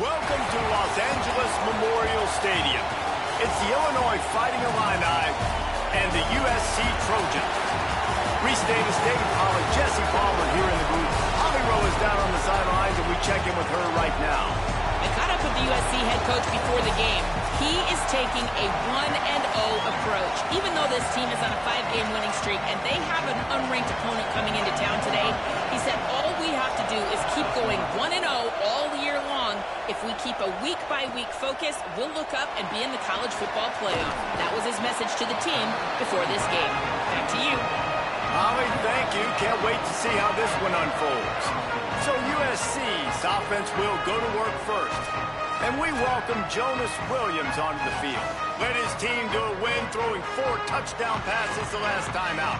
Welcome to Los Angeles Memorial Stadium. It's the Illinois Fighting Illini and the USC Trojans. Restate the State College, Jesse Palmer here in the booth. Holly Rowe is down on the sidelines, and we check in with her right now. I caught up with the USC head coach before the game. He is taking a 1-0 approach. Even though this team is on a 5-game winning streak and they have an unranked opponent coming into town today, he said all we have to do is keep going 1-0 all year long. If we keep a week-by-week focus, we'll look up and be in the college football playoff. That was his message to the team before this game. Back to you. Holly, thank you. Can't wait to see how this one unfolds. So USC's offense will go to work first. And we welcome Jonas Williams onto the field. Led his team to a win, throwing 4 touchdown passes the last time out.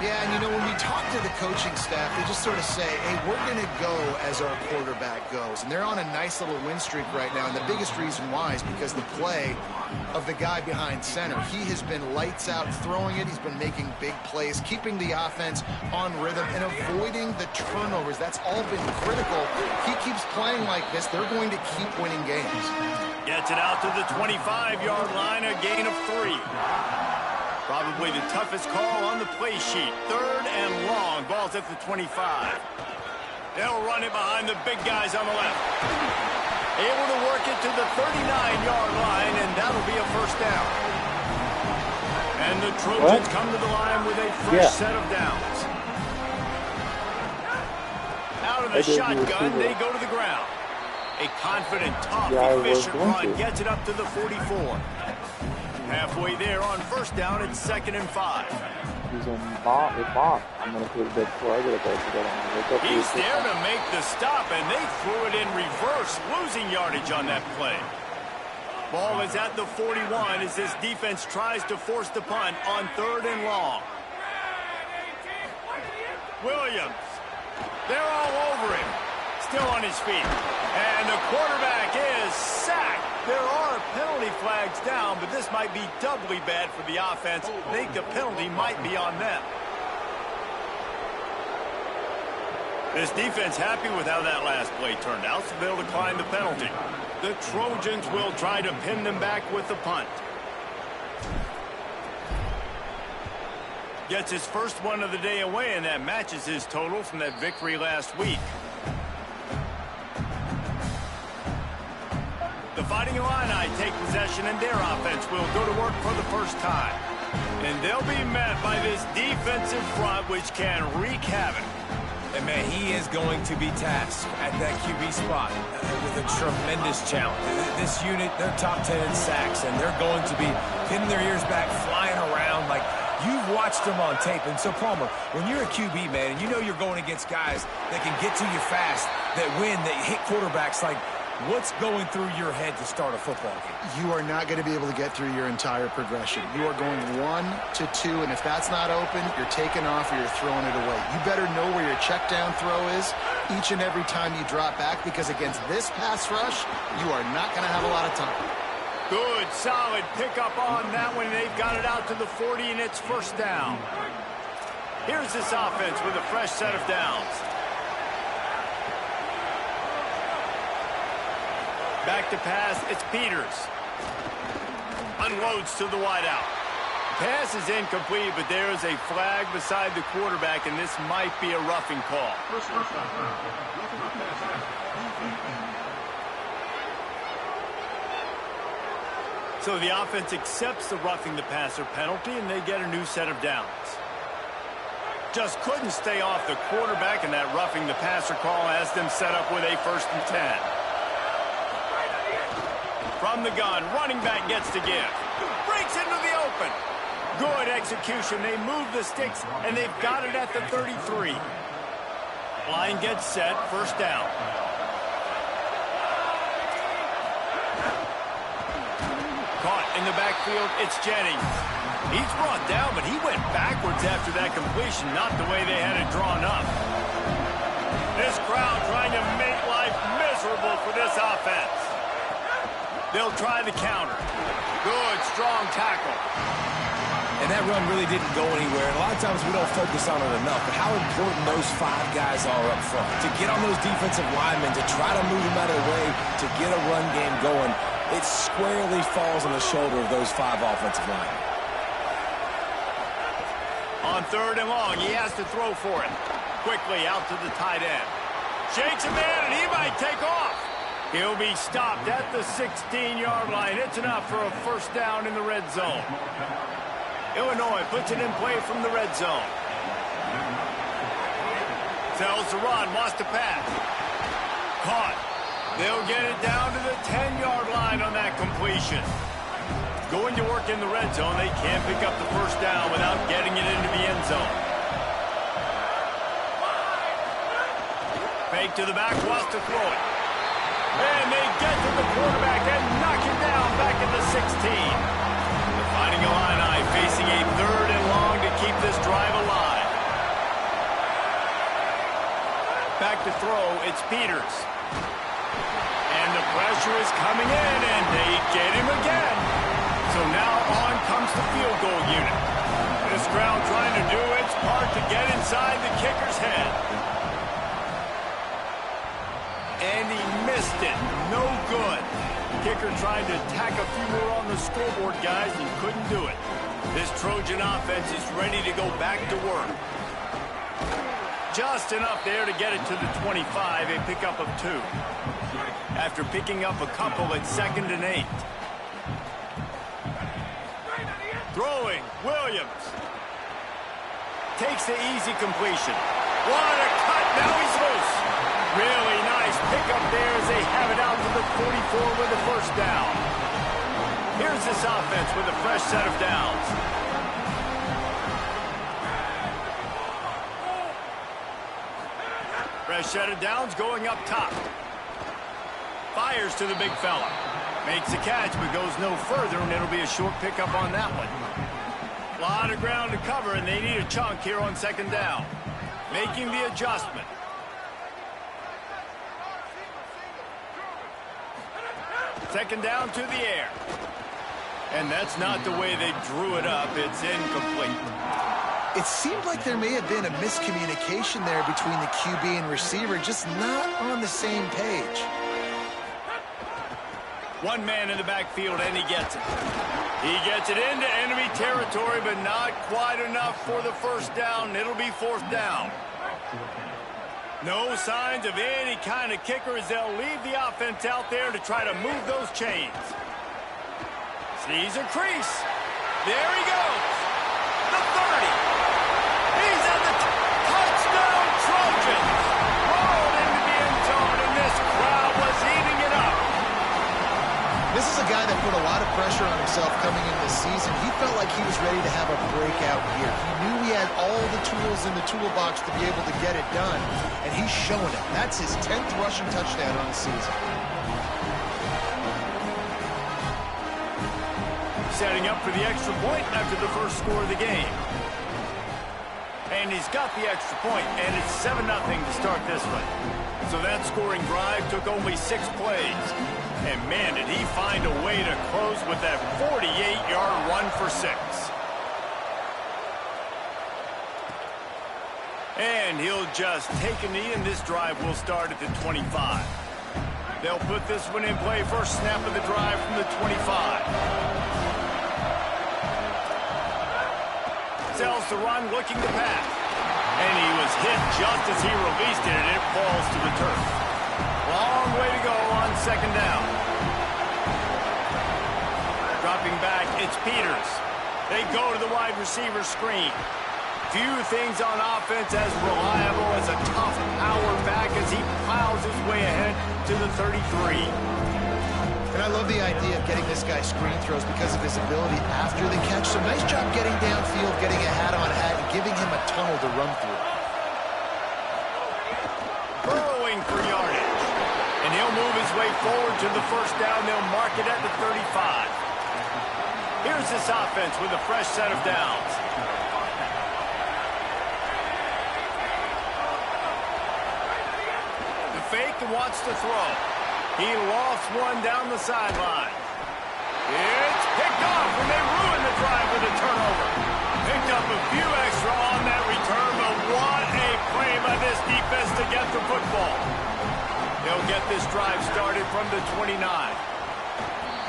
Yeah, and you know, when we talk to the coaching staff, they just sort of say, hey, we're going to go as our quarterback goes. And they're on a nice little win streak right now. And the biggest reason why is because the play of the guy behind center. He has been lights out throwing it. He's been making big plays, keeping the offense on rhythm and avoiding the turnovers. That's all been critical. He keeps playing like this, they're going to keep winning games. Gets it out to the 25-yard line, a gain of 3. Probably the toughest call on the play sheet. 3rd and long. Ball's at the 25. They'll run it behind the big guys on the left. Able to work it to the 39-yard line, and that'll be a first down. And the Trojans come to the line with a fresh set of downs. Out of the shotgun, they go to the ground. A confident, tough, efficient run gets it up to the 44. Halfway there on first down, it's 2nd and 5. He's I'm going to put a bit further. He's there to make the stop, and they threw it in reverse, losing yardage on that play. Ball is at the 41 as this defense tries to force the punt on 3rd and long. Williams, they're all over him. Still on his feet. And the quarterback is sacked. There are penalty flags down, but this might be doubly bad for the offense. I think the penalty might be on them. This defense happy with how that last play turned out, so they'll decline the penalty. The Trojans will try to pin them back with the punt. Gets his first one of the day away, and that matches his total from that victory last week. The Fighting Illini take possession, and their offense will go to work for the first time. And they'll be met by this defensive front, which can wreak havoc. And, man, he is going to be tasked at that QB spot with a tremendous challenge. This unit, they're top 10 in sacks, and they're going to be pinning their ears back, flying around like you've watched them on tape. And so, Palmer, when you're a QB, man, and you know you're going against guys that can get to you fast, that win, that hit quarterbacks, like, what's going through your head to start a football game? You are not going to be able to get through your entire progression. You are going 1 to 2, and if that's not open, you're taking off or you're throwing it away. You better know where your check down throw is each and every time you drop back, because against this pass rush, you are not going to have a lot of time. Good, solid pickup on that one. They've got it out to the 40, and it's first down. Here's this offense with a fresh set of downs. Back to pass, it's Peters. Unloads to the wideout. Pass is incomplete, but there is a flag beside the quarterback, and this might be a roughing call. So the offense accepts the roughing the passer penalty, and they get a new set of downs. Just couldn't stay off the quarterback, and that roughing the passer call has them set up with a 1st and 10. From the gun, running back gets to give. Breaks into the open. Good execution. They move the sticks, and they've got it at the 33. Line gets set. First down. Caught in the backfield. It's Jennings. He's brought down, but he went backwards after that completion, not the way they had it drawn up. This crowd trying to make life miserable for this offense. They'll try the counter. Good, strong tackle. And that run really didn't go anywhere. And a lot of times we don't focus on it enough, but how important those 5 guys are up front. To get on those defensive linemen, to try to move them out of the way, to get a run game going, it squarely falls on the shoulder of those 5 offensive linemen. On 3rd and long, he has to throw for it. Quickly out to the tight end. Shakes a man, and he might take off. He'll be stopped at the 16-yard line. It's enough for a first down in the red zone. Illinois puts it in play from the red zone. Tells to run, lost a pass. Caught. They'll get it down to the 10-yard line on that completion. Going to work in the red zone, they can't pick up the first down without getting it into the end zone. Fake to the back, wants to throw it. And they get to the quarterback and knock him down back at the 16. The Fighting Illini facing a 3rd and long to keep this drive alive. Back to throw, it's Peters. And the pressure is coming in, and they get him again. So now on comes the field goal unit. This crowd trying to do its part to get inside the kicker's head. And he missed it. No good. Kicker tried to tack a few more on the scoreboard, guys, and couldn't do it. This Trojan offense is ready to go back to work. Just enough there to get it to the 25, a pickup of 2. After picking up a couple at 2nd and 8. Throwing, Williams. Takes the easy completion. What a cut, now he's loose. Really nice pickup there as they have it out to the 44 with the first down. Here's this offense with a fresh set of downs. Fresh set of downs going up top. Fires to the big fella. Makes a catch but goes no further, and it'll be a short pickup on that one. A lot of ground to cover, and they need a chunk here on 2nd down. Making the adjustment. Second down to the air. And that's not the way they drew it up. It's incomplete. It seemed like there may have been a miscommunication there between the QB and receiver, just not on the same page. One man in the backfield, and he gets it. He gets it into enemy territory, but not quite enough for the first down. It'll be 4th down. No signs of any kind of kicker as they'll leave the offense out there to try to move those chains. Sees a crease. There he goes. The 30. He's at the touchdown Trojans. Rolled into the end zone, and this crowd was eating it up. This is a guy that put a lot of pressure on himself coming into the season. He felt like he was ready to have a breakout year. He knew he had all the tools in the toolbox to be able to get it done, and he's showing it. That's his 10th rushing touchdown on the season. Setting up for the extra point after the first score of the game. And he's got the extra point, and it's 7-0 to start this one. So that scoring drive took only 6 plays. And man, did he find a way to close with that 48-yard run for 6. And he'll just take a knee, and this drive will start at the 25. They'll put this one in play. First snap of the drive from the 25. Sells to run, looking to pass. And he was hit just as he released it, and it falls to the turf. Long way to go on 2nd down. Dropping back, it's Peters. They go to the wide receiver screen. Few things on offense as reliable as a tough power back as he plows his way ahead to the 33. And I love the idea of getting this guy screen throws because of his ability after the catch. So nice job getting downfield, getting a hat-on-hat, and giving him a tunnel to run through. Burrowing for yardage. And he'll move his way forward to the first down. They'll mark it at the 35. Here's this offense with a fresh set of downs. The fake wants to throw. He lost one down the sideline. It's picked off, and they ruin the drive with a turnover. Picked up a few extra on that return, but what a play by this defense to get the football. They'll get this drive started from the 29.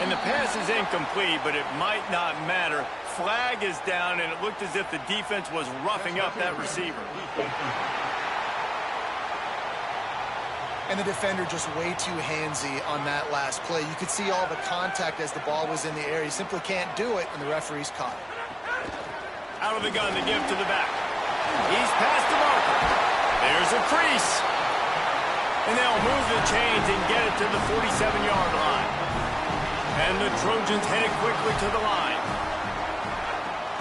And the pass is incomplete, but it might not matter. Flag is down, and it looked as if the defense was roughing up that receiver. And the defender just way too handsy on that last play. You could see all the contact as the ball was in the air. He simply can't do it, and the referee's caught it. Out of the gun to give to the back. He's past the marker. There's a crease. And they'll move the chains and get it to the 47-yard line. And the Trojans headed quickly to the line.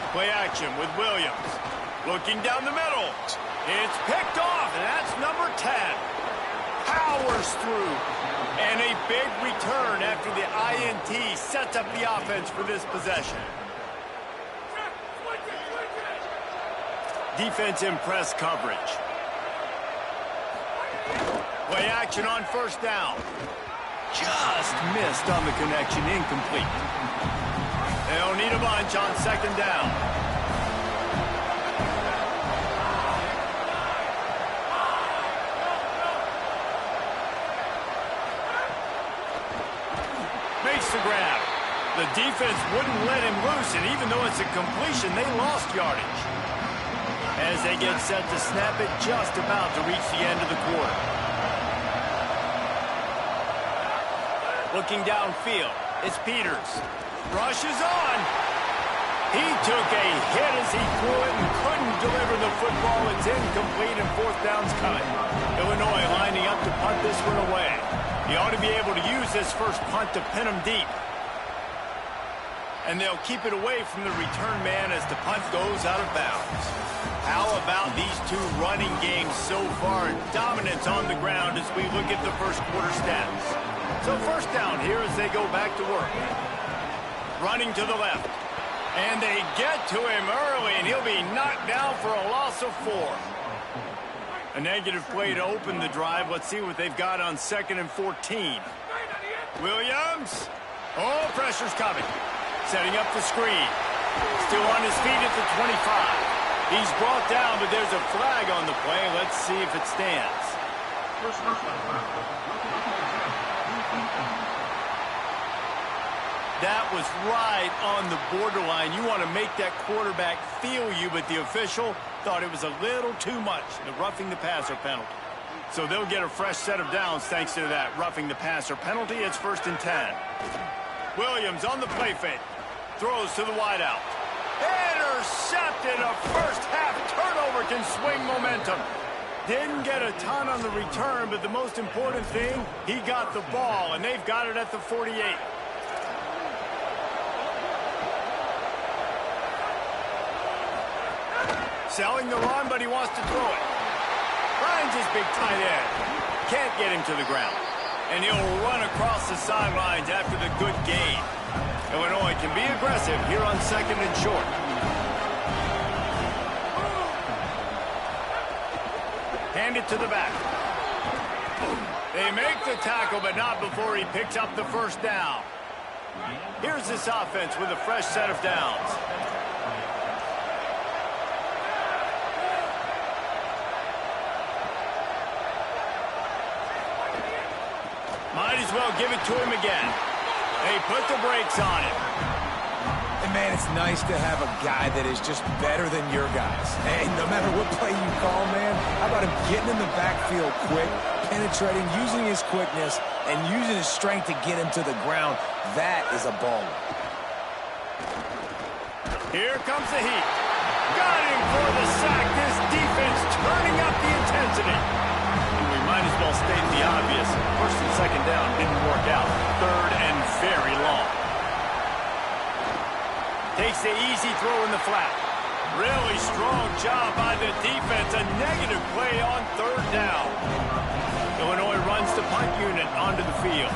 Play action with Williams. Looking down the middle. It's picked off, and that's number 10. Powers through. And a big return after the INT sets up the offense for this possession. Defense in press coverage. Play action on first down. Just missed on the connection, incomplete. They'll need a bunch on second down. Makes the grab. The defense wouldn't let him loose, and even though it's a completion, they lost yardage. As they get set to snap it, just about to reach the end of the quarter. Looking downfield, it's Peters. Rushes on. He took a hit as he threw it and couldn't deliver the football. It's incomplete and fourth down's coming. Illinois lining up to punt this one away. He ought to be able to use this first punt to pin him deep. And they'll keep it away from the return man as the punt goes out of bounds. How about these two running games so far? Dominance on the ground as we look at the first quarter stats. So first down here as they go back to work. Running to the left. And they get to him early, and he'll be knocked down for a loss of 4. A negative play to open the drive. Let's see what they've got on 2nd and 14. Williams. Oh, pressure's coming. Setting up the screen. Still on his feet at the 25. He's brought down, but there's a flag on the play. Let's see if it stands. That was right on the borderline. You want to make that quarterback feel you, but the official thought it was a little too much, the roughing the passer penalty. So they'll get a fresh set of downs thanks to that roughing the passer penalty. It's 1st and 10. Williams on the play fake. Throws to the wideout. Intercepted. A first half turnover can swing momentum. Didn't get a ton on the return, but the most important thing, he got the ball, and they've got it at the 48. Selling the run, but he wants to throw it. Finds his big tight end. Can't get him to the ground. And he'll run across the sidelines after the good gain. Illinois can be aggressive here on 2nd and short. Hand it to the back. They make the tackle, but not before he picks up the first down. Here's this offense with a fresh set of downs. Might as well give it to him again. They put the brakes on it. And, man, it's nice to have a guy that is just better than your guys. Hey, no matter what play you call, man, how about him getting in the backfield quick, penetrating, using his quickness, and using his strength to get him to the ground. That is a baller. Here comes the heat. Got him for the sack. This defense turning up the intensity. We might as well state the obvious. 1st and 2nd down didn't work out. 3rd and very long. Takes the easy throw in the flat. Really strong job by the defense. A negative play on 3rd down. Illinois runs the punt unit onto the field.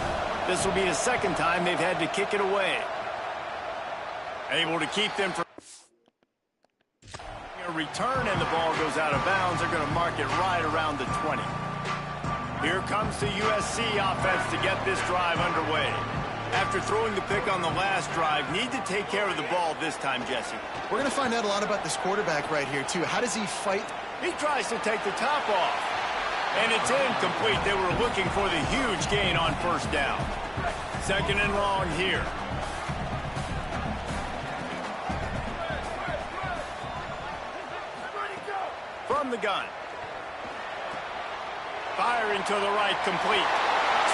This will be the 2nd time they've had to kick it away. Able to keep them from a return, and the ball goes out of bounds. They're going to mark it right around the 20. Here comes the USC offense to get this drive underway. After throwing the pick on the last drive, need to take care of the ball this time, Jesse. We're going to find out a lot about this quarterback right here, too. How does he fight? He tries to take the top off. And it's incomplete. They were looking for the huge gain on first down. Second and long here. From the gun. Firing to the right, complete.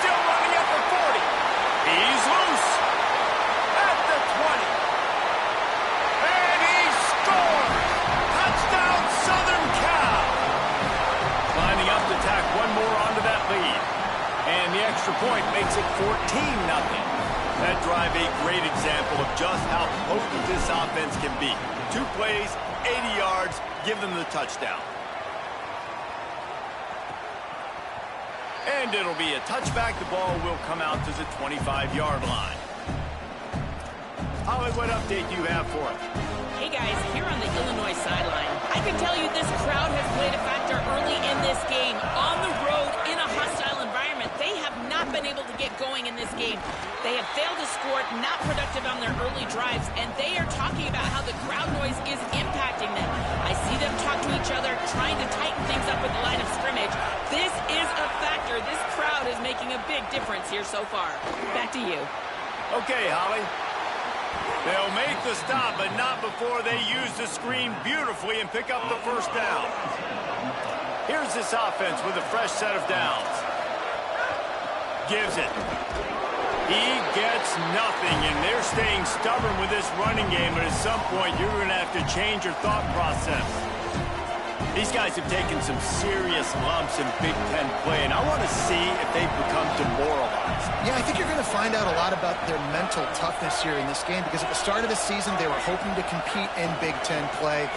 Still running at the 40. He's loose. At the 20. And he scores! Touchdown, Southern Cal! Lining up to tack one more onto that lead. And the extra point makes it 14-0. That drive a great example of just how potent this offense can be. 2 plays, 80 yards, give them the touchdown. And it'll be a touchback. The ball will come out to the 25-yard line. Holly, what update do you have for us? Hey guys, here on the Illinois sideline, I can tell you this crowd has played a factor early in this game. On the road, in a hostile environment, they have not been able to get going in this game. They have failed to score, not productive on their early drives, and they are talking about how the crowd noise is impacting them. I see them talk to each other, trying to tighten things up at the line of scrimmage. This is a factor. This crowd is making a big difference here so far. Back to you. Okay, Holly. They'll make the stop, but not before they use the screen beautifully and pick up the first down. Here's this offense with a fresh set of downs. Gives it. He gets nothing, and they're staying stubborn with this running game, but at some point you're going to have to change your thought process. These guys have taken some serious lumps in Big Ten play, and I want to see if they've become demoralized. Yeah, I think you're going to find out a lot about their mental toughness here in this game, because at the start of the season, they were hoping to compete in Big Ten play.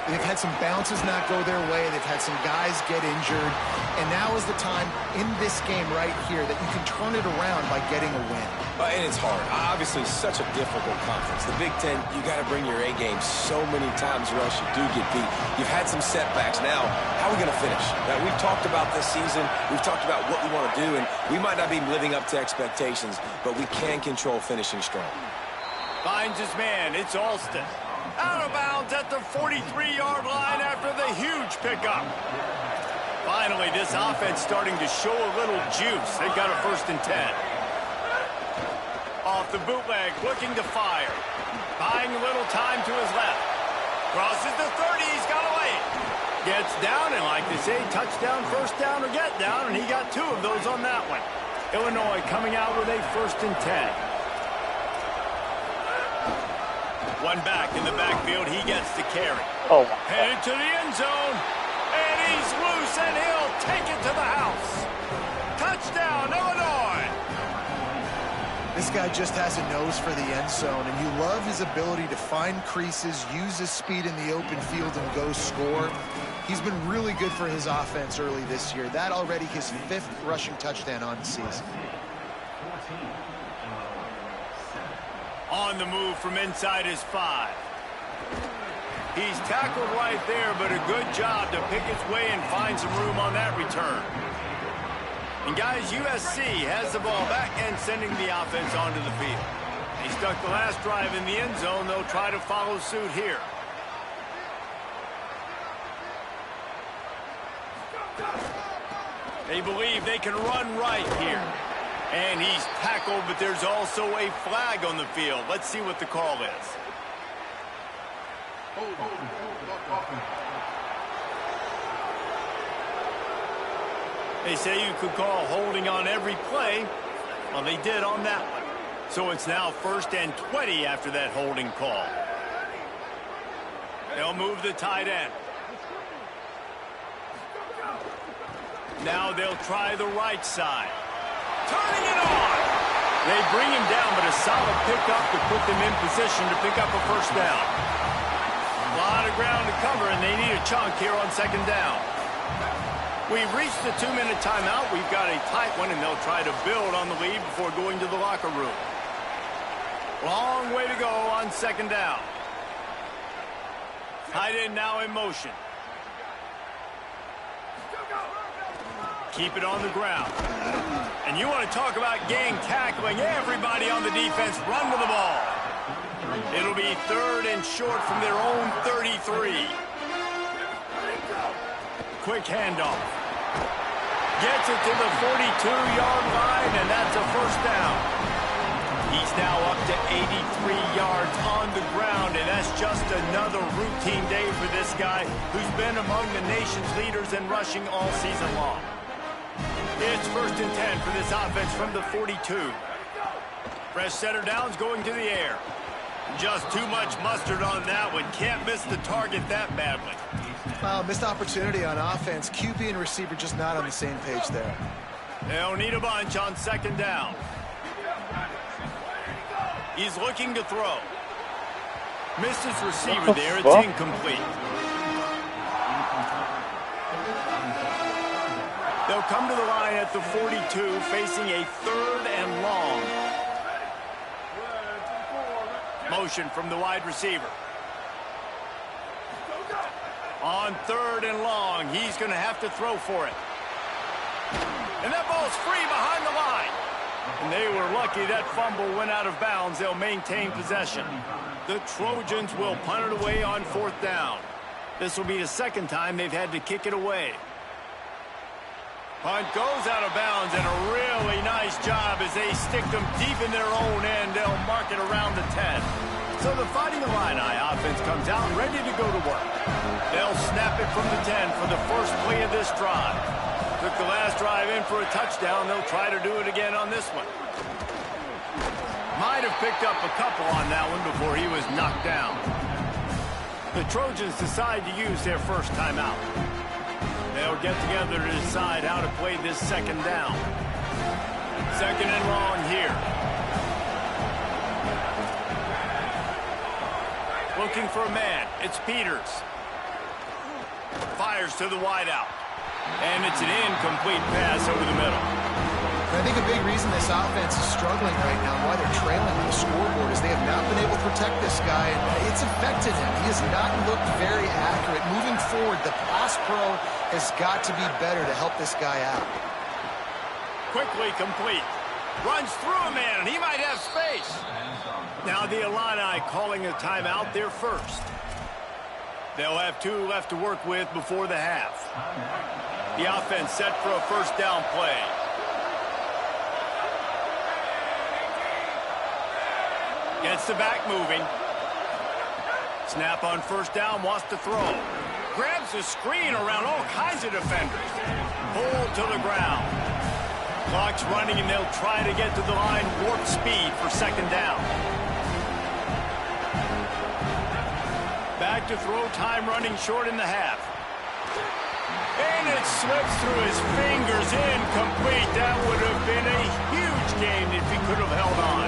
They've had some bounces not go their way. They've had some guys get injured. And now is the time in this game right here that you can turn it around by getting a win. And it's hard. Obviously, such a difficult conference. The Big Ten, you got to bring your A game so many times or else you do get beat. You've had some setbacks. Now, how are we going to finish? Now, we've talked about this season. We've talked about what we want to do, and we might not be living up to expectations, but we can control finishing strong. Finds his man. It's Alston. Out of bounds at the 43-yard line after the huge pickup. Finally, this offense starting to show a little juice. They've got a 1st and 10. Off the bootleg, looking to fire. Buying a little time to his left. Crosses the 30, he's got away. Gets down, and like they say, touchdown, first down, or get down, and he got 2 of those on that one. Illinois coming out with a 1st and 10. One back in the backfield, he gets the carry. Headed to the end zone, and he's loose, and he'll take it to the house. Touchdown, Illinois! This guy just has a nose for the end zone, and you love his ability to find creases, use his speed in the open field, and go score. He's been really good for his offense early this year. That already his 5th rushing touchdown on the season. On the move from inside his 5. He's tackled right there, but a good job to pick his way and find some room on that return. And guys, USC has the ball back and sending the offense onto the field. They stuck the last drive in the end zone. They'll try to follow suit here. They believe they can run right here. And he's tackled, but there's also a flag on the field. Let's see what the call is. They say you could call holding on every play. Well, they did on that one. So it's now 1st and 20 after that holding call. They'll move the tight end. Now they'll try the right side. Turning it on. They bring him down, but a solid pickup to put them in position to pick up a first down. A lot of ground to cover, and they need a chunk here on 2nd down. We've reached the 2-minute timeout. We've got a tight one, and they'll try to build on the lead before going to the locker room. Long way to go on 2nd down. Tight end now in motion. Keep it on the ground. And you want to talk about gang tackling. Everybody on the defense run with the ball. It'll be 3rd and short from their own 33. Quick handoff. Gets it to the 42-yard line, and that's a first down. He's now up to 83 yards on the ground, and that's just another routine day for this guy who's been among the nation's leaders in rushing all season long. It's 1st and 10 for this offense from the 42. Fresh setter down's going to the air. Just too much mustard on that one. Can't miss the target that badly. Well, missed opportunity on offense. QB and receiver just not on the same page there. They'll need a bunch on 2nd down. He's looking to throw. Missed his receiver there. It's incomplete. They'll come to the line at the 42, facing a 3rd and long. Motion from the wide receiver. On 3rd and long, he's going to have to throw for it. And that ball's free behind the line. And they were lucky that fumble went out of bounds. They'll maintain possession. The Trojans will punt it away on 4th down. This will be the 2nd time they've had to kick it away. Punt goes out of bounds, and a really nice job as they stick them deep in their own end. They'll mark it around the 10. So the Fighting Illini offense comes out ready to go to work. They'll snap it from the 10 for the first play of this drive. Took the last drive in for a touchdown. They'll try to do it again on this one. Might have picked up a couple on that one before he was knocked down. The Trojans decide to use their first timeout. They'll get together to decide how to play this 2nd down. 2nd and long here. Looking for a man. It's Peters. Fires to the wideout. And it's an incomplete pass over the middle. I think a big reason this offense is struggling right now, why they're trailing on the scoreboard, is they have not been able to protect this guy, and it's affected him. He has not looked very accurate. Moving forward, the pass pro has got to be better to help this guy out. Quickly complete. Runs through a man, and he might have space. Now the Illini calling a timeout, their first. They'll have 2 left to work with before the half. The offense set for a 1st down play. Gets the back moving. Snap on 1st down, wants to throw. Grabs the screen around all kinds of defenders. Pulled to the ground. Clock's running, and they'll try to get to the line warp speed for 2nd down. Back to throw, time running short in the half. And it slips through his fingers, incomplete. That would have been a huge gain if he could have held on.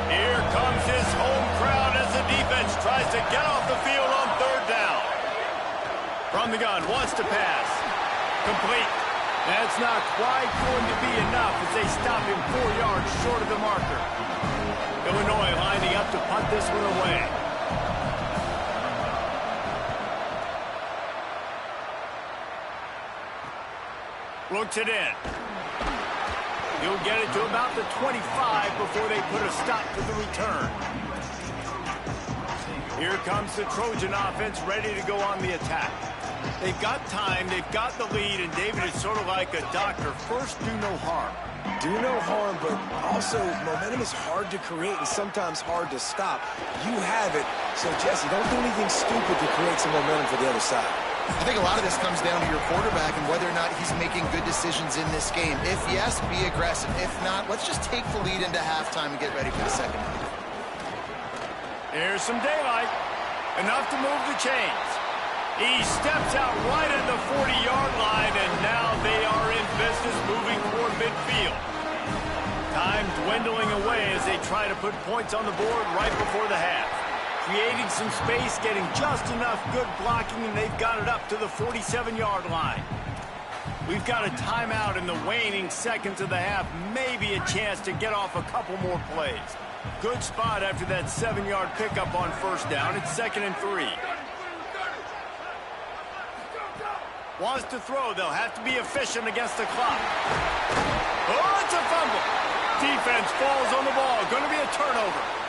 Here comes his home crowd as the defense tries to get off the field on 3rd down. From the gun, wants to pass. Complete. That's not quite going to be enough as they stop him 4 yards short of the marker. Illinois lining up to punt this one away. Looks it in. He'll get it to about the 25 before they put a stop to the return. Here comes the Trojan offense ready to go on the attack. They've got time, they've got the lead, and David is sort of like a doctor. First, do no harm. Do no harm, but also momentum is hard to create and sometimes hard to stop. You have it, so Jesse, don't do anything stupid to create some momentum for the other side. I think a lot of this comes down to your quarterback and whether or not he's making good decisions in this game. If yes, be aggressive. If not, let's just take the lead into halftime and get ready for the 2nd half. Here's some daylight. Enough to move the chains. He steps out right at the 40-yard line, and now they are in business moving toward midfield. Time dwindling away as they try to put points on the board right before the half. Creating some space, getting just enough good blocking, and they've got it up to the 47-yard line. We've got a timeout in the waning seconds of the half. Maybe a chance to get off a couple more plays. Good spot after that 7-yard pickup on 1st down. It's 2nd and 3. Wants to throw. They'll have to be efficient against the clock. Oh, it's a fumble. Defense falls on the ball. Going to be a turnover.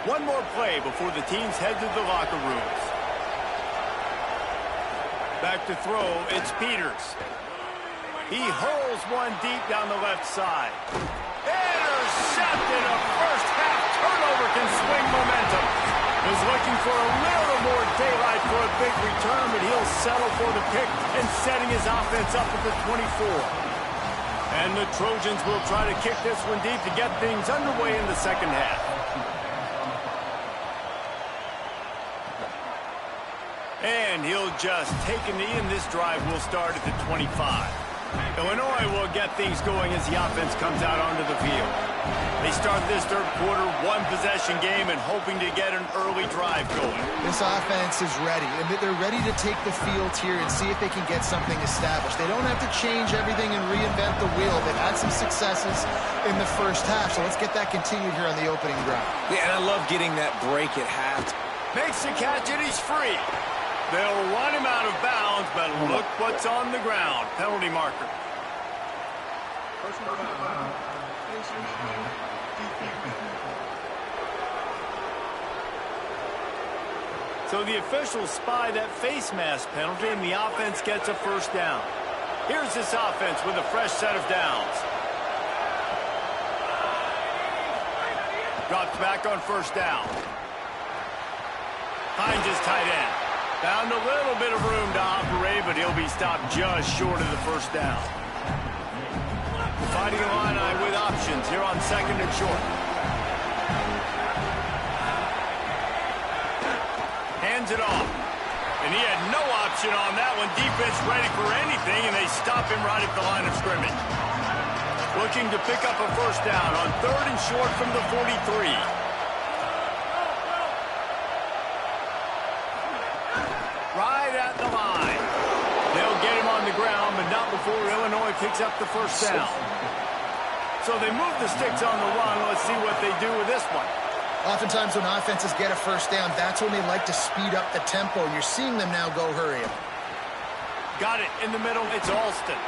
One more play before the teams head to the locker rooms. Back to throw, it's Peters. He hurls one deep down the left side. Intercepted. A first-half turnover can swing momentum. Was looking for a little more daylight for a big return, but he'll settle for the pick and setting his offense up at the 24. And the Trojans will try to kick this one deep to get things underway in the second half. And he'll just take a knee, and this drive will start at the 25. Illinois will get things going as the offense comes out onto the field. They start this third quarter, one-possession game, and hoping to get an early drive going. This offense is ready, and they're ready to take the field here and see if they can get something established. They don't have to change everything and reinvent the wheel. They've had some successes in the first half, so let's get that continued here on the opening drive. Yeah, and I love getting that break at half. Makes the catch, and he's free. They'll run him out of bounds, but look what's on the ground. Penalty marker. So the officials spy that face mask penalty, and the offense gets a first down. Here's this offense with a fresh set of downs. Drops back on first down. Finds his tight end. Found a little bit of room to operate, but he'll be stopped just short of the first down. Fighting Illini with options here on second and short. Hands it off. And he had no option on that one. Defense ready for anything, and they stop him right at the line of scrimmage. Looking to pick up a first down on third and short from the 43. Right at the line. They'll get him on the ground, but not before Illinois picks up the first down. So they move the sticks on the run. Let's see what they do with this one. Oftentimes when offenses get a first down, that's when they like to speed up the tempo. You're seeing them now go hurry up. Got it in the middle. It's Alston.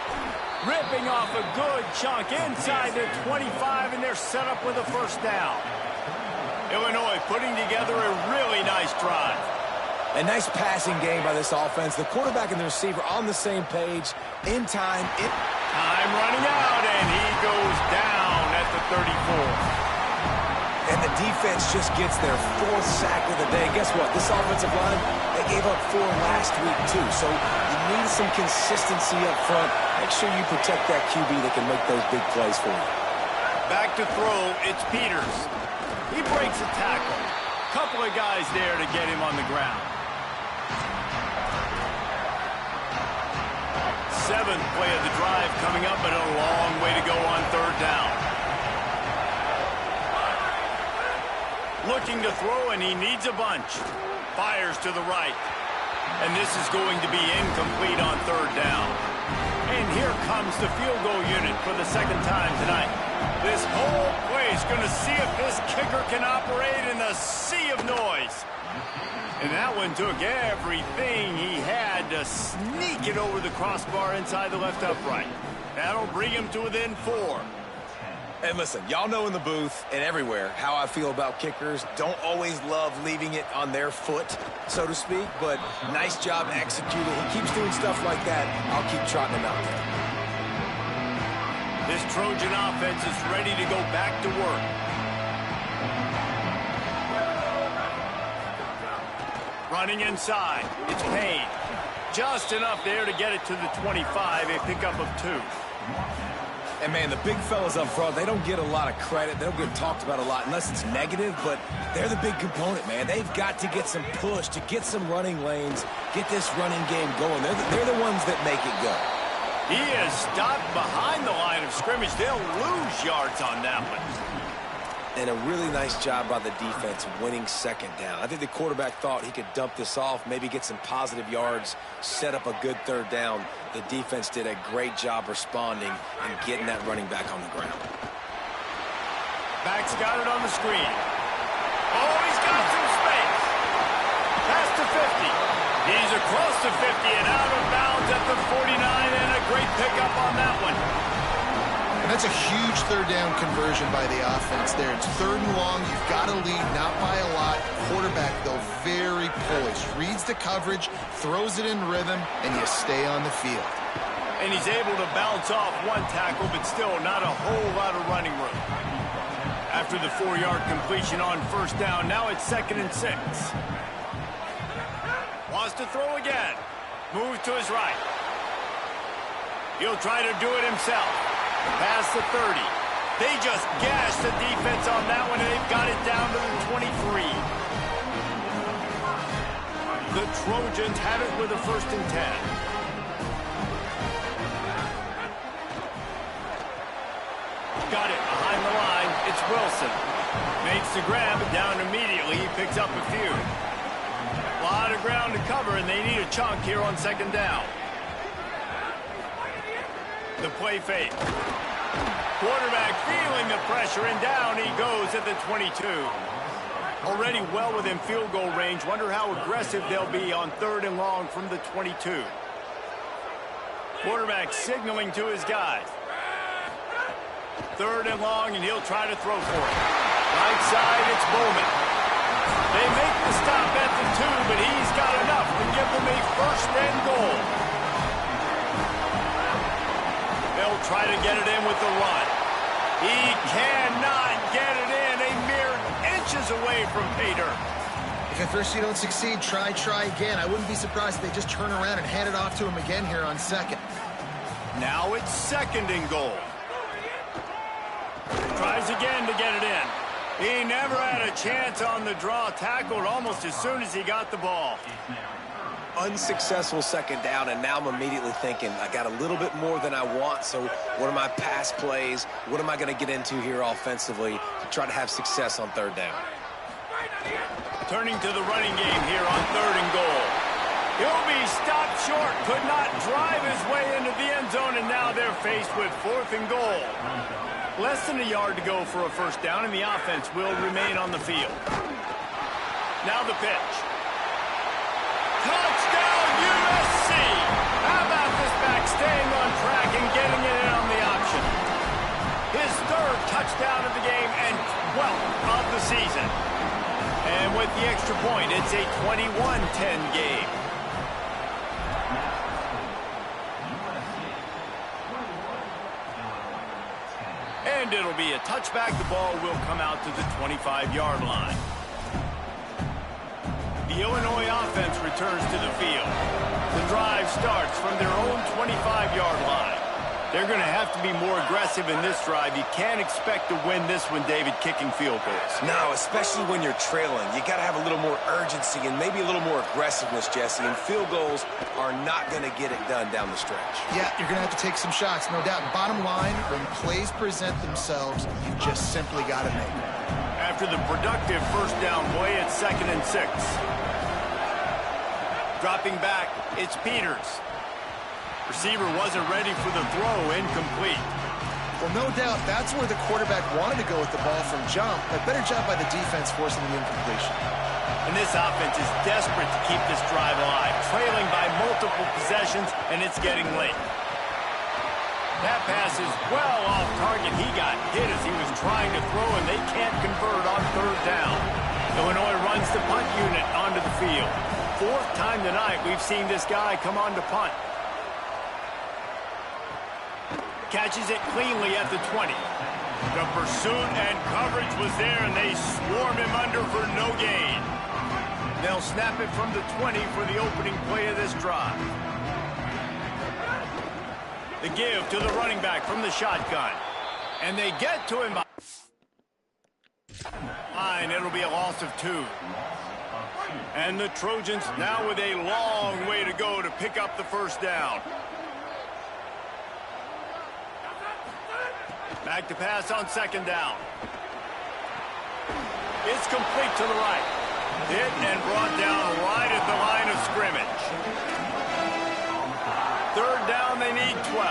Ripping off a good chunk inside the 25, and they're set up with a first down. Illinois putting together a really nice drive. A nice passing game by this offense. The quarterback and the receiver on the same page. In time. Time running out, and he goes down at the 34. And the defense just gets their fourth sack of the day. Guess what? This offensive line, they gave up 4 last week, too. So you need some consistency up front. Make sure you protect that QB that can make those big plays for you. Back to throw, it's Peters. He breaks a tackle. Couple of guys there to get him on the ground. 7th play of the drive coming up, but a long way to go on third down. Looking to throw, and he needs a bunch. Fires to the right. And this is going to be incomplete on third down. And here comes the field goal unit for the second time tonight. This whole play is going to see if this kicker can operate in the sea of noise. And that one took everything he had to sneak it over the crossbar inside the left upright. That'll bring him to within 4. And listen, y'all know in the booth and everywhere how I feel about kickers. Don't always love leaving it on their foot, so to speak, but nice job executing. He keeps doing stuff like that. I'll keep trotting him out there. This Trojan offense is ready to go back to work. Running inside, it's Payne. Just enough there to get it to the 25, a pickup of 2. And, man, the big fellas up front, they don't get a lot of credit. They don't get talked about a lot unless it's negative, but they're the big component, man. They've got to get some push, to get some running lanes, get this running game going. They're the ones that make it go. He is stopped behind the line of scrimmage. They'll lose yards on that one. And a really nice job by the defense winning second down. I think the quarterback thought he could dump this off, maybe get some positive yards, set up a good third down. The defense did a great job responding and getting that running back on the ground. Back's got it on the screen. Oh, he's got some space. Past the 50. He's across the 50 and out of bounds at the 49, and a great pickup on that one. And That's a huge third down conversion by the offense there. It's 3rd and long. You've got to lead, not by a lot. Quarterback, though, very poised. Reads the coverage, throws it in rhythm, and you stay on the field. And he's able to bounce off one tackle, but still not a whole lot of running room. After the 4-yard completion on 1st down, now it's 2nd and 6. Wants to throw again. Moves to his right. He'll try to do it himself. Past the 30. They just gashed the defense on that one, and they've got it down to the 23. The Trojans have it with a 1st and 10. Got it behind the line. It's Wilson. Makes the grab, and down immediately. He picks up a few. A lot of ground to cover, and they need a chunk here on 2nd down. The play fake. Quarterback feeling the pressure, and down he goes at the 22. Already well within field goal range. Wonder how aggressive they'll be on 3rd and long from the 22. Quarterback signaling to his guys. 3rd and long, and he'll try to throw for it. Right side, it's Bowman. They make the stop at the 2, but he's got enough to give them a 1st and goal. They'll try to get it in with the run. He cannot get it in. A mere inches away from pay dirt. If at first you don't succeed, try again. I wouldn't be surprised if they just turn around and hand it off to him again here on 2nd. Now it's 2nd and goal. Tries again to get it in. He never had a chance on the draw. Tackled almost as soon as he got the ball. Unsuccessful 2nd down, and now I'm immediately thinking, I got a little bit more than I want, so what are my pass plays? What am I going to get into here offensively to try to have success on 3rd down? Turning to the running game here on 3rd and goal. He'll be stopped short, could not drive his way into the end zone, and now they're faced with 4th and goal. Less than a yard to go for a 1st down, and the offense will remain on the field. Now the pitch. Touchdown, USC! How about this back staying on track and getting it in on the option? His 3rd touchdown of the game and 12th of the season. And with the extra point, it's a 21-10 game. And it'll be a touchback. The ball will come out to the 25-yard line. The Illinois offense returns to the field. The drive starts from their own 25-yard line. They're going to have to be more aggressive in this drive. You can't expect to win this one, David, kicking field goals. No, especially when you're trailing. You got to have a little more urgency and maybe a little more aggressiveness, Jesse. And field goals are not going to get it done down the stretch. Yeah, you're going to have to take some shots, no doubt. Bottom line, when plays present themselves, you just simply got to make them. After the productive 1st down play, it's 2nd and 6. Dropping back, it's Peters. Receiver wasn't ready for the throw, incomplete. Well, no doubt that's where the quarterback wanted to go with the ball from jump, but better job by the defense forcing the incompletion. And this offense is desperate to keep this drive alive, trailing by multiple possessions, and it's getting late. That pass is well off target. He got hit as he was trying to throw, and they can't convert on 3rd down. Illinois runs the punt unit onto the field. 4th time tonight we've seen this guy come on to punt. Catches it cleanly at the 20. The pursuit and coverage was there, and they swarm him under for no gain. They'll snap it from the 20 for the opening play of this drive. The give to the running back from the shotgun. And they get to him. Fine, it'll be a loss of 2. And the Trojans now with a long way to go to pick up the 1st down. Back to pass on 2nd down. It's complete to the right. Hit and brought down right at the line of scrimmage. 3rd down, they need 12.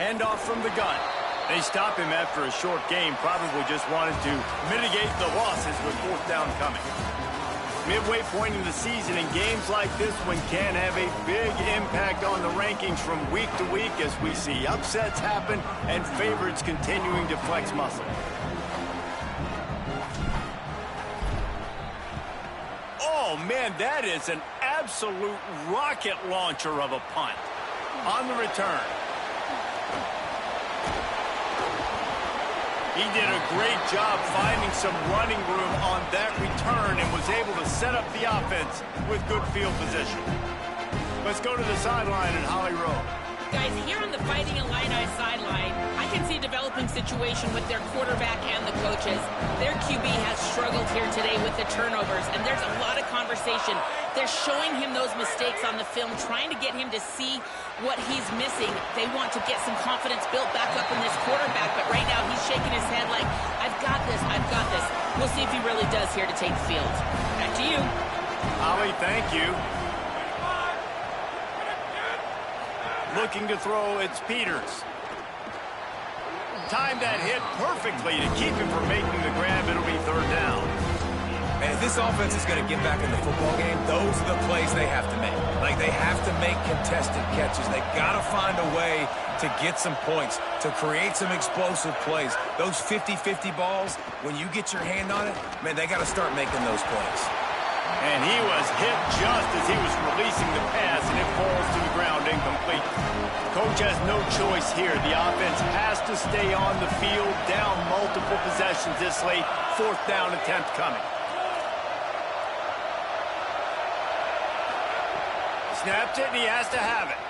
Handoff from the gun. They stop him after a short game. Probably just wanted to mitigate the losses with 4th down coming. Midway point in the season, and games like this one can have a big impact on the rankings from week to week as we see upsets happen and favorites continuing to flex muscle. Oh, man, that is an absolute rocket launcher of a punt. On the return. He did a great job finding some running room on that return and was able to set up the offense with good field position. Let's go to the sideline at Holly Rowe. Guys, here on the Fighting Illini sideline, I can see a developing situation with their quarterback and the coaches. Their QB has struggled here today with the turnovers, and there's a lot of conversation. They're showing him those mistakes on the film, trying to get him to see what he's missing. They want to get some confidence built back up in this quarterback, but right now he's shaking his head like, I've got this, I've got this. We'll see if he really does here to take the field. Back to you. Holly, thank you. Looking to throw, it's Peters. Timed that hit perfectly to keep him from making the grab. It'll be third down. And if this offense is going to get back in the football game, those are the plays they have to make. Like, they have to make contested catches. They got to find a way to get some points, to create some explosive plays. Those 50-50 balls, when you get your hand on it, man, they got to start making those plays. And he was hit just as he was releasing the pass, and it falls to the ground incomplete. Coach has no choice here. The offense has to stay on the field, down multiple possessions this late. Fourth down attempt coming. Snapped it, and he has to have it.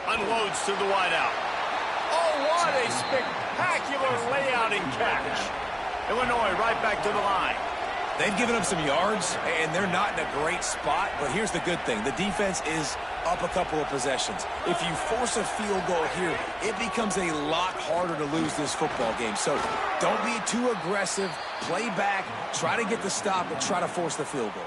Unloads to the wideout. Oh, what a spectacular layout and catch. Illinois right back to the line. They've given up some yards, and they're not in a great spot, but here's the good thing. The defense is up a couple of possessions. If you force a field goal here, it becomes a lot harder to lose this football game. So don't be too aggressive. Play back, try to get the stop, and try to force the field goal.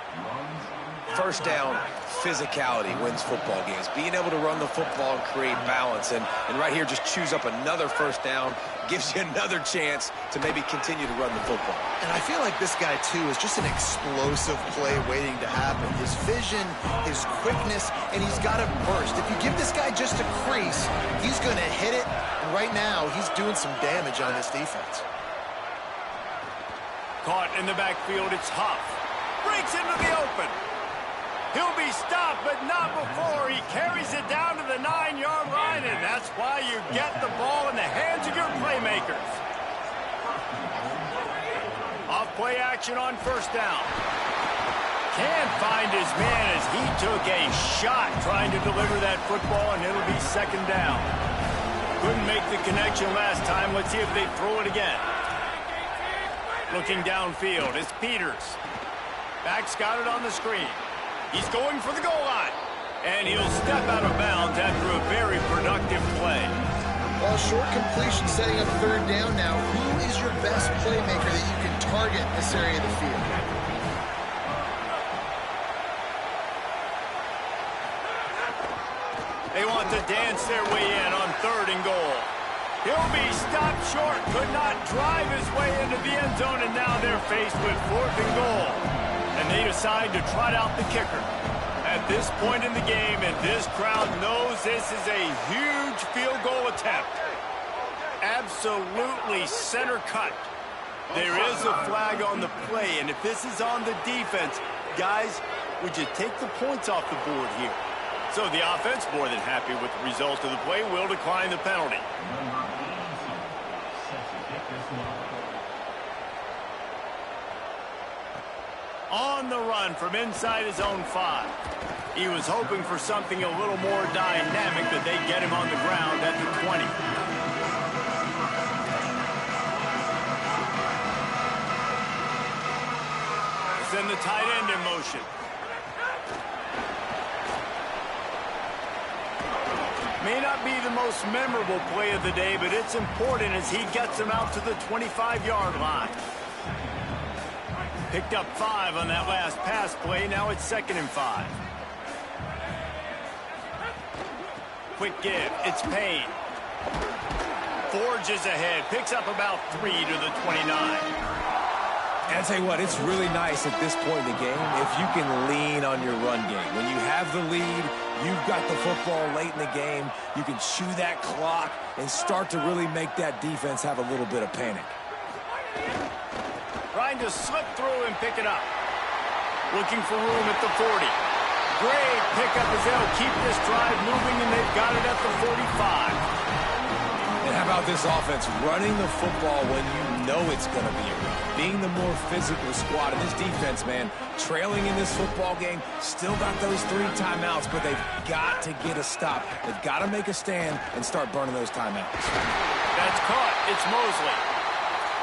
First down, physicality wins football games. Being able to run the football and create balance. And right here, just choose up another first down, gives you another chance to maybe continue to run the football. And I feel like this guy, too, is just an explosive play waiting to happen. His vision, his quickness, and he's got a burst. If you give this guy just a crease, he's going to hit it. And right now, he's doing some damage on this defense. Caught in the backfield, it's Huff. Breaks into the open. He'll be stopped, but not before he carries it down to the 9-yard line, and that's why you get the ball in the hands of your playmakers. Off play action on first down. Can't find his man as he took a shot trying to deliver that football, and it'll be second down. Couldn't make the connection last time. Let's see if they throw it again. Looking downfield, it's Peters. Back's got it on the screen. He's going for the goal line. And he'll step out of bounds after a very productive play. Well, short completion setting up third down now. Who is your best playmaker that you can target in this area of the field? They want to dance their way in on third and goal. He'll be stopped short, could not drive his way into the end zone, and now they're faced with fourth and goal. And they decide to trot out the kicker. At this point in the game, and this crowd knows this is a huge field goal attempt. Absolutely center cut. There is a flag on the play, and if this is on the defense, guys, would you take the points off the board here? So the offense, more than happy with the result of the play, will decline the penalty. On the run from inside his own 5. He was hoping for something a little more dynamic, but they get him on the ground at the 20. Send the tight end in motion. May not be the most memorable play of the day, but it's important as he gets him out to the 25-yard line. Picked up 5 on that last pass play. Now it's 2nd and 5. Quick give. It's Payne. Forges ahead. Picks up about 3 to the 29. And I tell you what, it's really nice at this point in the game if you can lean on your run game. When you have the lead, you've got the football late in the game, you can chew that clock and start to really make that defense have a little bit of panic. Trying to slip through and pick it up. Looking for room at the 40. Great pickup as they'll keep this drive moving, and they've got it at the 45. And how about this offense running the football when you know it's going to be a run? Being the more physical squad. And this defense, man, trailing in this football game, still got those 3 timeouts, but they've got to get a stop. They've got to make a stand and start burning those timeouts. That's caught. It's Mosley.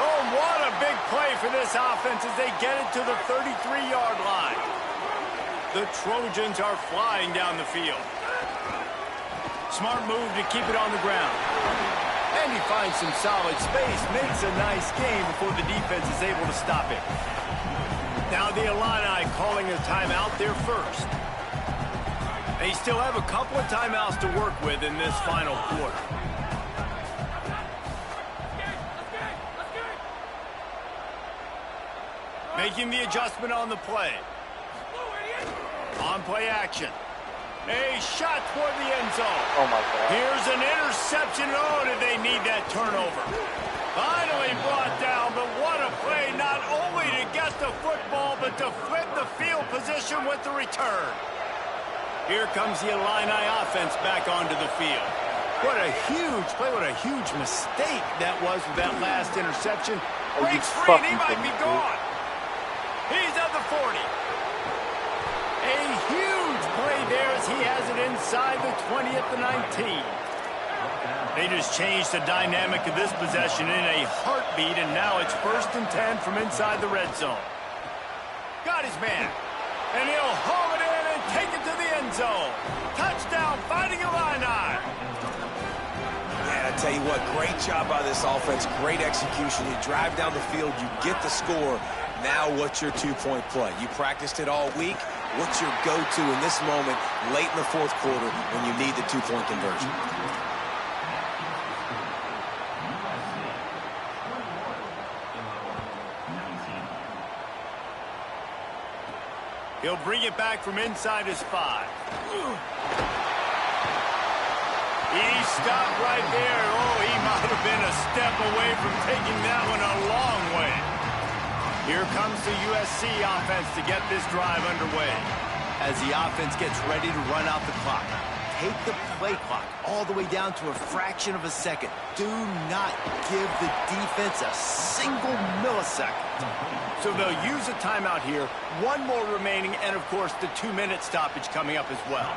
Oh, what a big play for this offense as they get it to the 33-yard line. The Trojans are flying down the field. Smart move to keep it on the ground. And he finds some solid space, makes a nice game before the defense is able to stop it. Now the Illini calling a timeout there first. They still have a couple of timeouts to work with in this final quarter. Making the adjustment on the play. On play action. A shot toward the end zone. Oh, my God. Here's an interception. Oh, did they need that turnover? Finally brought down, but what a play, not only to get the football, but to flip the field position with the return. Here comes the Illini offense back onto the field. What a huge play, what a huge mistake that was with that last interception. Breaks free, and he might be gone. He's at the 40. A huge play there as he has it inside the 20 at the 19. They just changed the dynamic of this possession in a heartbeat, and now it's 1st and 10 from inside the red zone. Got his man, and he'll haul it in and take it to the end zone. Touchdown, Fighting Illini. And I tell you what, great job by this offense, great execution. You drive down the field, you get the score. Now what's your 2-point play? You practiced it all week. What's your go-to in this moment late in the 4th quarter when you need the 2-point conversion? He'll bring it back from inside his 5. He stopped right there. Oh, he might have been a step away from taking that one a long way. Here comes the USC offense to get this drive underway. As the offense gets ready to run out the clock, take the play clock all the way down to a fraction of a second. Do not give the defense a single millisecond. So they'll use a timeout here, 1 more remaining, and of course the 2-minute stoppage coming up as well.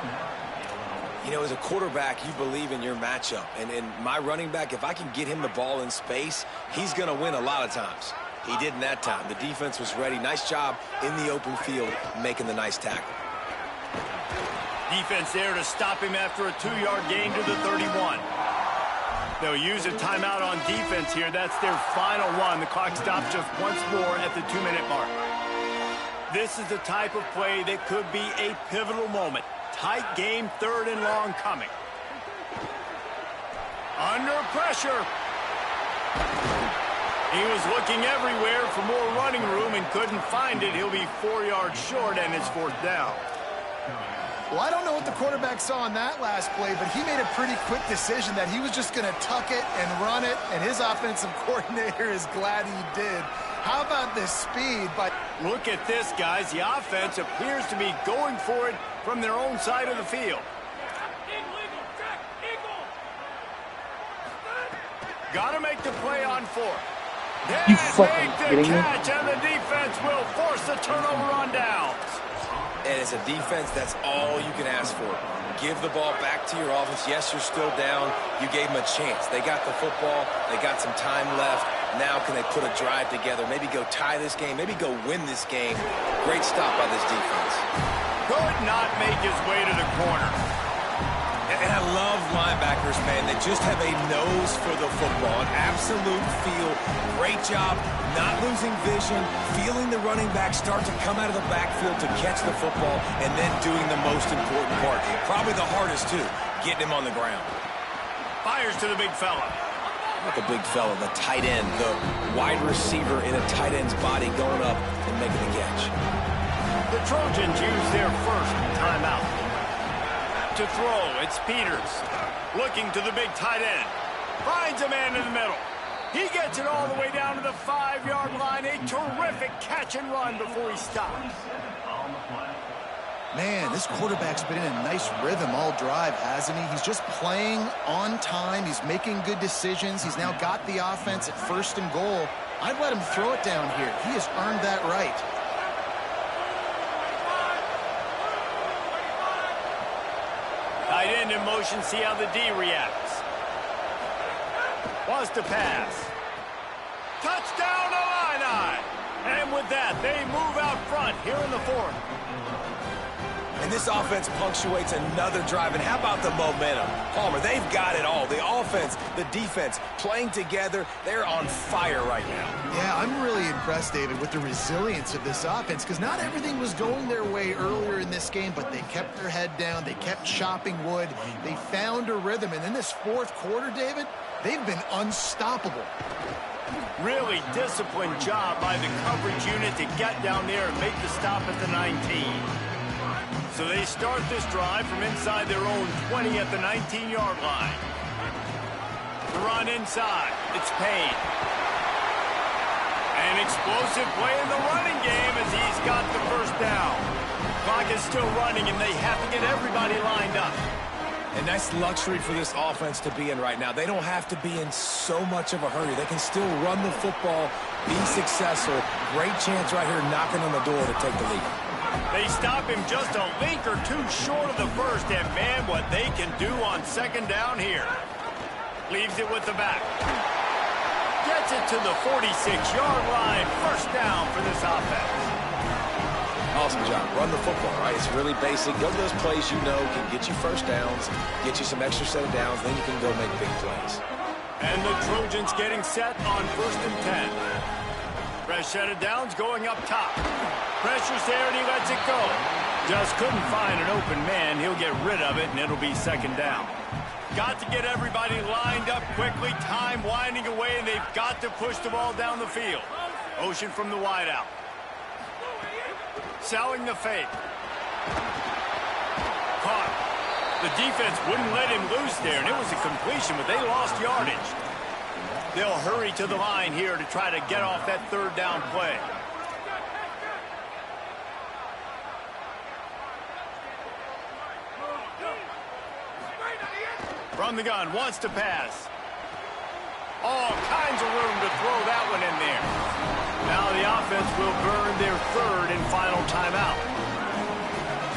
You know, as a quarterback, you believe in your matchup. And in my running back, if I can get him the ball in space, he's going to win a lot of times. He did in that time. The defense was ready. Nice job in the open field making the nice tackle. Defense there to stop him after a 2-yard gain to the 31. They'll use a timeout on defense here. That's their final one. The clock stops just once more at the 2-minute mark. This is the type of play that could be a pivotal moment. Tight game, 3rd and long coming. Under pressure. He was looking everywhere for more running room and couldn't find it. He'll be 4 yards short, and it's 4th down. Well, I don't know what the quarterback saw on that last play, but he made a pretty quick decision that he was just going to tuck it and run it, and his offensive coordinator is glad he did. How about this speed? But look at this, guys. The offense appears to be going for it from their own side of the field. Got to make the play on 4th. You They fucking make the kidding me? catch, and the defense will force the turnover on downs. And as a defense, that's all you can ask for. Give the ball back to your offense. Yes, you're still down. You gave them a chance. They got the football. They got some time left. Now can they put a drive together? Maybe go tie this game. Maybe go win this game. Great stop by this defense. Could not make his way to the corner. And I love linebackers, man. They just have a nose for the football, an absolute feel. Great job not losing vision, feeling the running back start to come out of the backfield to catch the football, and then doing the most important part. Probably the hardest, too, getting him on the ground. Fires to the big fella. The big fella, the tight end, the wide receiver in a tight end's body going up and making the catch. The Trojans use their first timeout. To throw, it's Peters. Looking to the big tight end. Finds a man in the middle. He gets it all the way down to the 5-yard line. A terrific catch and run before he stops. Man, this quarterback's been in a nice rhythm all drive, hasn't he? He's just playing on time. He's making good decisions. He's now got the offense at 1st and goal. I'd let him throw it down here. He has earned that right. Tight end in motion, see how the D reacts. Wants to pass. Touchdown, Illini! And with that, they move out front here in the 4th. And this offense punctuates another drive. And how about the momentum? Palmer, they've got it all. The offense, the defense, playing together. They're on fire right now. Yeah, I'm really impressed, David, with the resilience of this offense, because not everything was going their way earlier in this game, but they kept their head down. They kept chopping wood. They found a rhythm. And in this 4th quarter, David, they've been unstoppable. Really disciplined job by the coverage unit to get down there and make the stop at the 19. So they start this drive from inside their own 20 at the 19-yard line. The run inside. It's Payne. An explosive play in the running game as he's got the first down. Clock is still running, and they have to get everybody lined up. And nice luxury for this offense to be in right now. They don't have to be in so much of a hurry. They can still run the football, be successful. Great chance right here knocking on the door to take the lead. They stop him just a link or two short of the first, and man, what they can do on 2nd down here. Leaves it with the back. Gets it to the 46-yard line. First down for this offense. Awesome job. Run the football, right? It's really basic. Go to those plays you know can get you first downs, get you some extra set of downs, then you can go make big plays. And the Trojans getting set on 1st and 10. Fresh set of downs going up top. Pressure's there and he lets it go. Just couldn't find an open man. He'll get rid of it and it'll be 2nd down. Got to get everybody lined up quickly. Time winding away and they've got to push the ball down the field. Motion from the wideout. Selling the fake. Caught. The defense wouldn't let him loose there, and it was a completion, but they lost yardage. They'll hurry to the line here to try to get off that 3rd down play. From the gun, wants to pass. All kinds of room to throw that one in there. Now the offense will burn their 3rd and final timeout.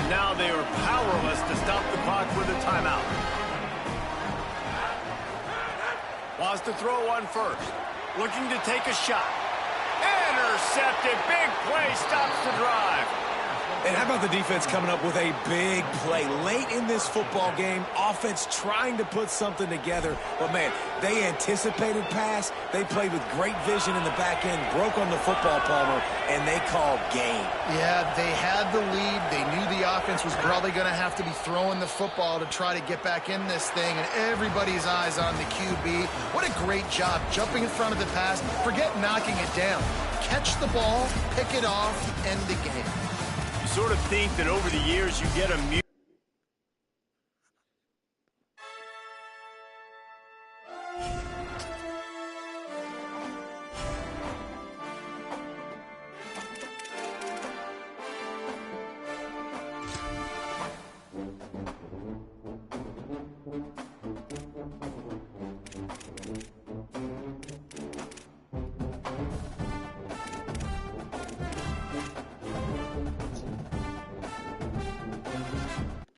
Now they are powerless to stop the clock with a timeout. Wants to throw one first. Looking to take a shot. Intercepted. Big play stops the drive. And how about the defense coming up with a big play late in this football game? Offense trying to put something together. But, man, they anticipated pass. They played with great vision in the back end, broke on the football, Palmer, and they called game. Yeah, they had the lead. They knew the offense was probably going to have to be throwing the football to try to get back in this thing, and everybody's eyes on the QB. What a great job jumping in front of the pass. Forget knocking it down. Catch the ball, pick it off, end the game. You sort of think that over the years you get a